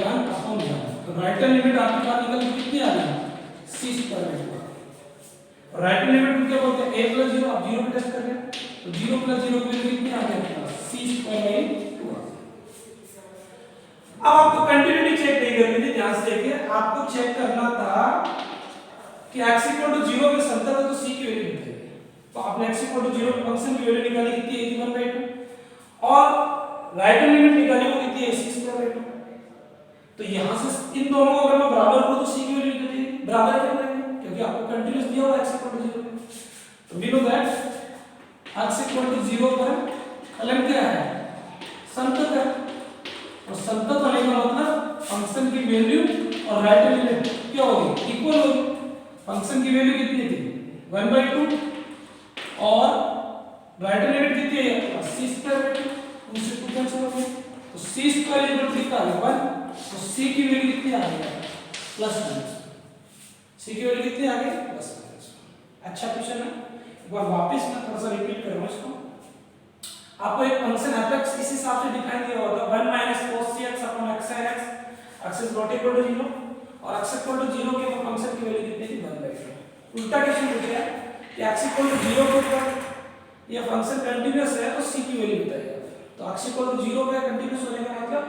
1 अपॉन 1, तो राइट लिमिट आपके पास निकल के कितनी आ गई c²/2। राइट लिमिट क्या बोलते हैं a + 0, आप 0 पे टेस्ट कर रहे हैं तो 0 + 0 की वैल्यू कितनी आ गई आपके पास c²/2। अब आपको कंटिन्यूटी चेक नहीं करनी थी, ध्यान से देखिए, आपको चेक करना था कि x = 0 पे समतल है तो c की वैल्यू निकालिए, तो आपने x = 0 पे फंक्शन की वैल्यू निकाली कितनी 1/2 और राइट लिमिट निकाली वो कितनी है c²/2, तो यहां से इन दोनों को अगर मैं बराबर करूं तो c की वैल्यू कितनी है बराबर क्यों करेंगे क्योंकि आपको कंटीन्यूअस दिया हुआ x = 0, तो वी नो दैट x = 0 पर फलन क्या है समतल है, और समतल होने का मतलब फंक्शन की वैल्यू और राइट लिमिट क्या होगी इक्वल होगी, फंक्शन की वैल्यू कितनी थी 1/2 और राइट लिमिट कितनी है c²/2, उनसे कुछ कैंसिल हो गया तो c² कितना आ गया 1, तो c की वैल्यू कितनी आ गई +, c की वैल्यू कितनी आ गई +। अच्छा क्वेश्चन है, एक बार वापस मैं थोड़ा सा रिपीट कर रहा हूं इसको। आपको एक फंक्शन f(x) इस हिसाब से डिफाइन किया होगा 1 - cos cx x sin x, x is not equal to 0 और x इक्वल टू 0 के फंक्शन की वैल्यू कितनी थी 1/2। उल्टा क्वेश्चन पूछा है कि x इक्वल टू 0 के ऊपर ये फंक्शन कंटीन्यूअस है तो c की वैल्यू बताइए। तो x इक्वल टू 0 पे कंटीन्यूअस होने का मतलब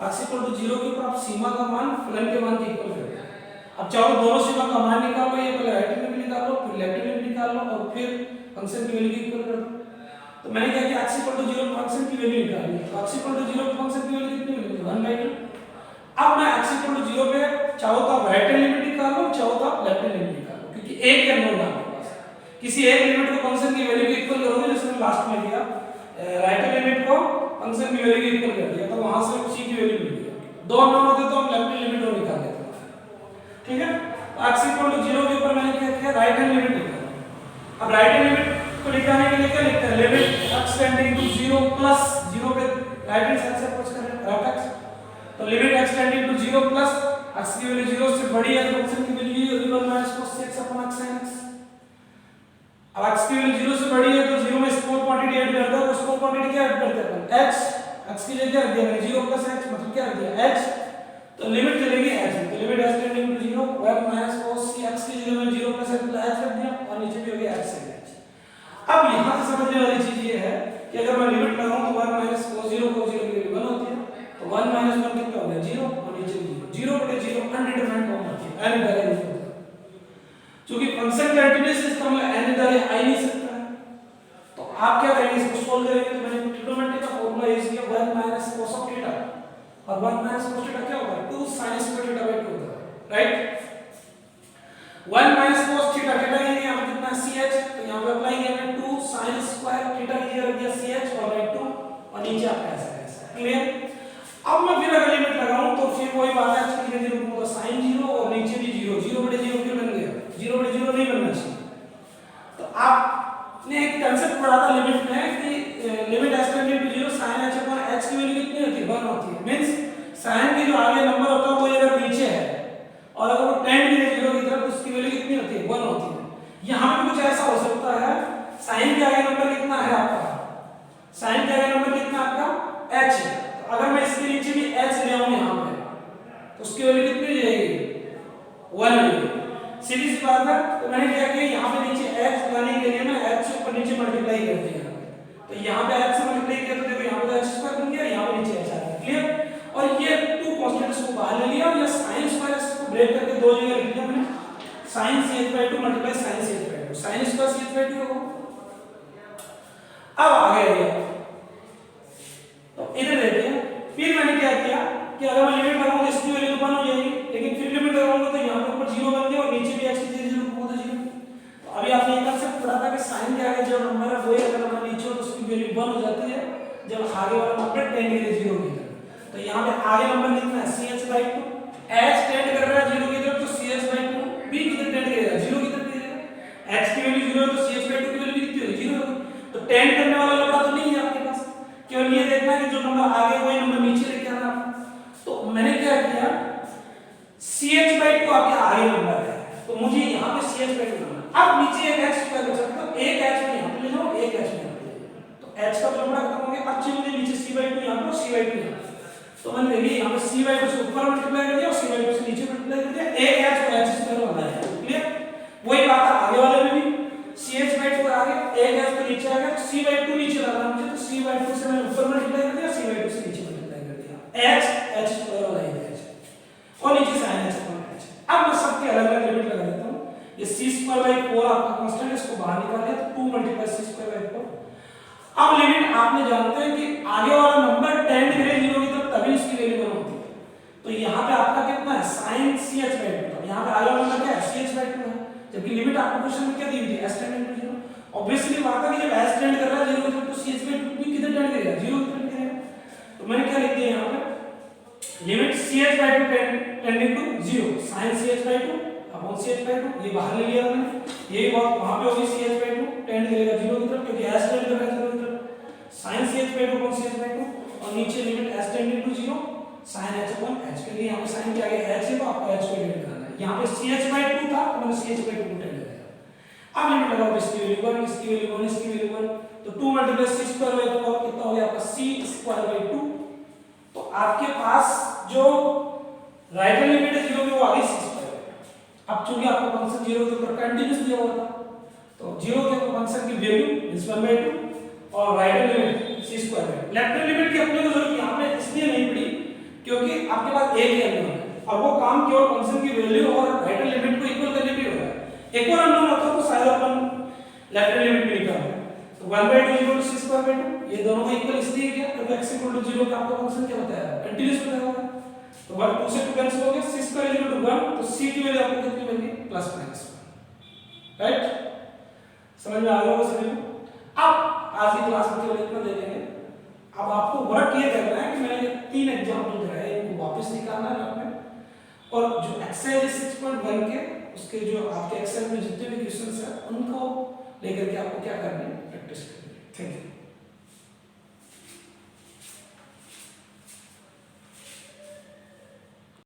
x इक्वल टू 0 के ऊपर आप सीमा का मान फलन के मान के इक्वल कर दो। अब चाहो दोनों सीमा का मान निकालो, ये पहले राइट में भी निकालो फिर लेफ्ट में भी निकाल लो और फिर फंक्शन की वैल्यू इक्वल कर दो। तो मैंने क्या किया x इक्वल टू 0 फंक्शन की वैल्यू निकाली। तो x इक्वल टू 0 फंक्शन की वैल्यू कितनी मिली 1/2। अब मैं x इक्वल टू 0 पे चाहो तो राइट हैंड लिमिट निकाल लो, चाहो तो लेफ्ट हैंड लिमिट निकाल लो, क्योंकि एक या नोट आपके पास किसी एक लिमिट को फंक्शन की वैल्यू को इक्वल करोगे, जैसे मैंने लास्ट में किया राइट हैंड लिमिट को फंक्शन की वैल्यू को इक्वल कर दिया तो वहां से c की वैल्यू मिल गई। दो नोट होते तो हम लेफ्ट हैंड लिमिट और निकाल लेते हैं, ठीक है। x इक्वल टू 0 के ऊपर मैंने क्या किया राइट हैंड लिमिट निकाला। अब राइट हैंड लिमिट को निकालने के लिए क्या लिखते हैं limit x tending to 0 plus 0 पे राइट हैंड साइड से अप्रोच कर रहे हैं राइट x। तो limit x tending to 0 plus x की वैल्यू 0 से बड़ी है तो फंक्शन की value 1 minus cos x upon x sin x। अब x की वैल्यू 0 से बड़ी है तो 0 में स्मॉल क्वांटिटी ऐड कर दो। तो स्मॉल क्वांटिटी क्या ऐड करते हैं अपन x की जगह रख दिया मैंने 0 प्लस x मतलब क्या रख दिया h। तो लिमिट चलेगी h में, तो limit h tending to 0 1 minus cos x की जगह मैंने 0 प्लस h रख दिया और नीचे भी हो गया x sin h। अब यहां से समझने वाली चीज ये है कि अगर मैं लिमिट लगाऊं तो 1 माइनस cos 0 की वैल्यू 1 होती है, तो 1 माइनस 1 कितना हो गया 0 और नीचे 0 बटे 0 अनडिटरमाइंड फॉर्म होती है अनडिटरमाइंड होता है। क्योंकि फंक्शन कंटीन्यूअस है इसका मतलब n इधर आ ही नहीं सकता है। तो आप क्या करेंगे इसको सोल्व करेंगे तो मैंने ट्रिग्नोमेट्री का फार्मूला यूज किया 1 माइनस cos ऑफ थीटा और 1 माइनस cos थीटा क्या होगा 2 sin स्क्वायर थीटा बाय 2 होता है right. 1 minus cos theta theta के लिए हमें कितना ch तो यहां पे अप्लाई किया मैंने 2 sin स्क्वायर थीटा की जगह रख दिया ch और बाय 2 और नीचे आपका ऐसा क्लियर। अब मैं फिर अगर लिमिट लगाऊं तो फिर वही बात है इसकी धीरे-धीरे ऊपर होगा sin 0 और नीचे भी 0 0 बटे 0 क्यों बन गया 0 बटे 0 नहीं बनना चाहिए। तो आपने एक कांसेप्ट पढ़ा था लिमिट में कि limit h tending to 0 sin h upon h की वैल्यू कितनी होती है 1 होती है। मींस sin के जो आगे नंबर होता है वो अगर नीचे है और अगर वो टेंड की 0 की तरफ तो उसकी वैल्यू कितनी होती है 1 होती है। यहां पे कुछ ऐसा हो सकता है sin के आगे नंबर कितना है आपका sin के आगे नंबर कितना आपका h है। तो अगर मैं इसके नीचे भी h ले आऊं यहां पे तो उसकी वैल्यू कितनी हो जाएगी 1 हो जाएगी। सीधी सी बात है। तो मैंने क्या किया यहां पे नीचे h लाने के लिए मैं h से ऊपर नीचे मल्टीप्लाई कर दिया। तो यहां पे h से मल्टीप्लाई किया तो देखो यहां पे h स्क्वायर बन गया यहां पे नीचे h आ गया क्लियर। और ये टू कांस्टेंट्स को बाहर ले लिया और ये sin स्क्वायर को ब्रेक करके दो जगह लिख दिया मैंने sin ch/2 multiply sin ch/2 sin square ch/2 होगा। अब आ गया ये तो इधर देखिए फिर मैंने क्या किया कि अगर मैं लिमिट लगाऊंगा इसकी वैल्यू 1 हो जाएगी, लेकिन फिर लिमिट लगाऊंगा तो यहां पे ऊपर 0 बन गया और नीचे भी x की जगह 0 को तो 0। तो अभी आपने ये कांसेप्ट पढ़ा था कि sin के आगे जो नंबर है वही अगर नंबर नीचे हो तो उसकी वैल्यू 1 हो जाती है जब आगे वाला नंबर टेंड की 0 की तरफ। तो यहां पे आगे नंबर कितना है ch/2 h टेंड कर रहा है 0 की तरफ तो ch/2 b किधर टेंड करेगा 0 की तरफ करेगा। h की वैल्यू 0 है तो ch/2 की वैल्यू कितनी होगी 0 होगी। तो टेंड करने वाला लंबा तो नहीं है आपके पास, केवल ये देखना है कि जो नंबर आगे वही नंबर नीचे लेके आना। तो मैंने क्या किया ch/2 आपके आगे नंबर है तो मुझे यहां पे ch/2 करना। अब नीचे एक h स्क्वायर बचा तो एक h में यहां पे ले जाओ एक h में यहां पे ले जाओ तो h का लंबा खत्म हो गया। अब मुझे नीचे c/2 यहां पे c/2 यहां तो मैंने देखिए यहां पे c/2 से ऊपर मल्टीप्लाई कर दिया और c/2 से नीचे मल्टीप्लाई कर दिया एक h को h स्क्वायर वाला है क्लियर। वही बात है आगे वाले में भी ch/2 आगे एक h तो नीचे आ गया तो c/2 नीचे लाना मुझे तो c/2 से मैंने ऊपर मल्टीप्लाई कर दिया c/2 से नीचे मल्टीप्लाई कर दिया h स्क्वायर वाला है और नीचे sin h अपॉन h। अब मैं सबके अलग-अलग लिमिट लगा देता हूं। ये c²/4 आपका कांस्टेंट है इसको बाहर निकाल दिया तो 2 × c²/4। अब लिमिट आपने जानते हैं कि आगे वाला नंबर टेंड करे 0 की तरफ तभी उसकी वैल्यू 1 होती है। तो यहां पे आपका कितना है sin ch/2 तो यहां पे आगे वाला नंबर क्या है ch/2 है जबकि लिमिट आपको क्वेश्चन में क्या दी हुई थी s टेंड टू 0। ऑब्वियसली बात है कि जब s टेंड कर रहा है 0 की तरफ तो ch/2 भी किधर टेंड करेगा 0 की तरफ करेगा। तो मैंने क्या लिख दिया यहां पे limit ch/2 tending to 0 sin ch/2 upon ch/2 ये बाहर ले लिया मैंने यही बात वहां पे होगी ch/2 टेंड करेगा 0 की तरफ क्योंकि s टेंड कर रहा है 0 की तरफ sin ch/2 अपॉन ch/2 और नीचे limit s tending to 0 sin h upon h के लिए यहां पे sin के आगे h है तो आपको h को लिमिट करना है। यहां पे ch/2 था तो मैंने ch/2 को टेंड लगाया। अब लिमिट लगाओ इसकी वैल्यू 1 इसकी वैल्यू 1 इसकी वैल्यू 1 तो 2 × c² कितना हो गया आपका c² 2। तो आपके पास जो राइट हैंड लिमिट है 0 की, वो आ गई c स्क्वायर। अब चूंकि आपका फंक्शन 0 के ऊपर कंटीन्यूअस दिया हुआ था, तो 0 के ऊपर फंक्शन की वैल्यू इज 1/2 और right hand limit c square है। लेफ्ट हैंड लिमिट की अपने को जरूरत यहां पे इसलिए नहीं पड़ी क्योंकि आपके पास एक ही अननोन है और वो काम केवल फंक्शन की वैल्यू और राइट हैंड लिमिट को इक्वल करने पे हो रहा है। एक और अननोन होता तो शायद अपन लेफ्ट हैंड लिमिट भी निकाल लें। तो 1/2 equal to c square by 2, ये दोनों को इक्वल इसलिए किया क्योंकि x इक्वल टू 0 का आपका फंक्शन क्या होता है, कंटीन्यूअस होता है। तो 1 2 से 2 कैंसिल हो गया, c स्क्वायर इक्वल टू 1, तो c की वैल्यू आपको कितनी बन गई, प्लस माइनस 1। राइट, समझ में आ गया वो सभी को? अब आज की क्लास में केवल इतना दे देंगे। अब आपको वर्क ये करना है कि मैंने 3 एग्जांपल दिखाए, इनको वापस निकालना है अपने, और जो एक्सरसाइज 6.1 के उसके जो आपके एक्सेल में जितने भी क्वेश्चंस हैं उनको लेकर के आपको क्या करना है, प्रैक्टिस करना है।